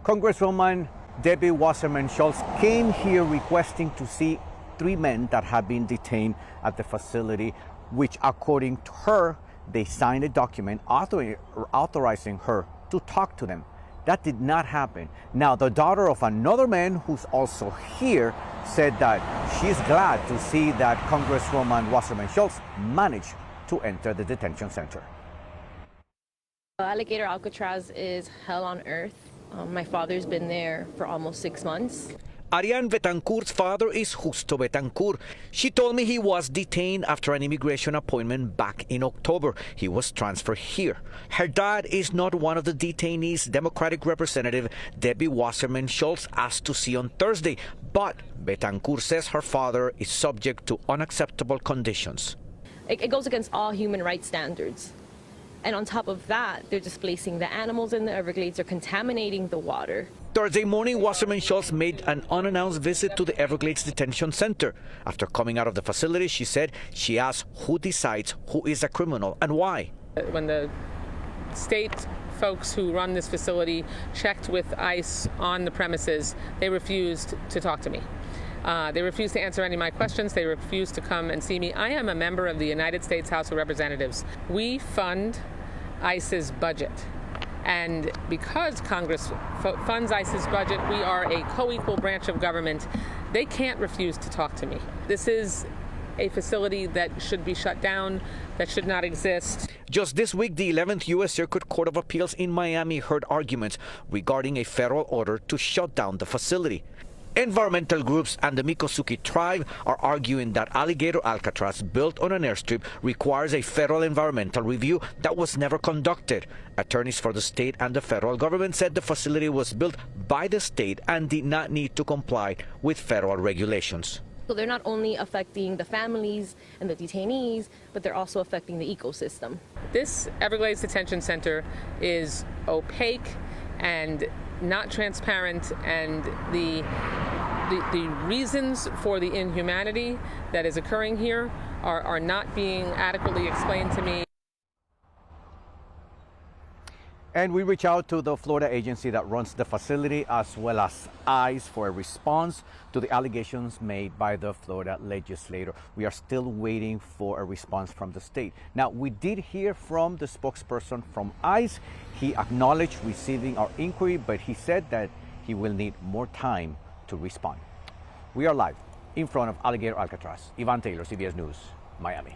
Congresswoman Debbie Wasserman-Schultz came here requesting to see 3 men that have been detained at the facility, which according to her, they signed a document authorizing her to talk to them. That did not happen. Now, the daughter of another man who's also here said that she's glad to see that Congresswoman Wasserman-Schultz managed to enter the detention center. Alligator Alcatraz is hell on earth. My father's been there for almost 6 months. Ariane Betancourt's father is Justo Betancourt. She told me he was detained after an immigration appointment back in October. He was transferred here. Her dad is not one of the detainees Democratic Representative Debbie Wasserman-Schultz asked to see on Thursday, but Betancourt says her father is subject to unacceptable conditions. It goes against all human rights standards. And on top of that, they're displacing the animals in the Everglades, they're contaminating the water. Thursday morning, Wasserman-Schultz made an unannounced visit to the Everglades Detention Center. After coming out of the facility, she said she asked who decides who is a criminal and why. When the state folks who run this facility checked with ICE on the premises, they refused to talk to me. They refused to answer any of my questions. They refused to come and see me. I am a member of the United States House of Representatives. We fund ICE's budget. And because Congress funds ICE's budget, we are a co-equal branch of government. They can't refuse to talk to me. This is a facility that should be shut down, that should not exist. Just this week, the 11th U.S. Circuit Court of Appeals in Miami heard arguments regarding a federal order to shut down the facility. Environmental groups and the Miccosukee tribe are arguing that Alligator Alcatraz, built on an airstrip, requires a federal environmental review that was never conducted. Attorneys for the state and the federal government said the facility was built by the state and did not need to comply with federal regulations. So they're not only affecting the families and the detainees, but they're also affecting the ecosystem. This Everglades Detention Center is opaque and not transparent, and the reasons for the inhumanity that is occurring here are not being adequately explained to me. And we reach out to the Florida agency that runs the facility as well as ICE for a response to the allegations made by the Florida legislator. We are still waiting for a response from the state. Now, we did hear from the spokesperson from ICE. He acknowledged receiving our inquiry, but he said that he will need more time to respond. We are live in front of Alligator Alcatraz. Ivan Taylor, CBS News, Miami.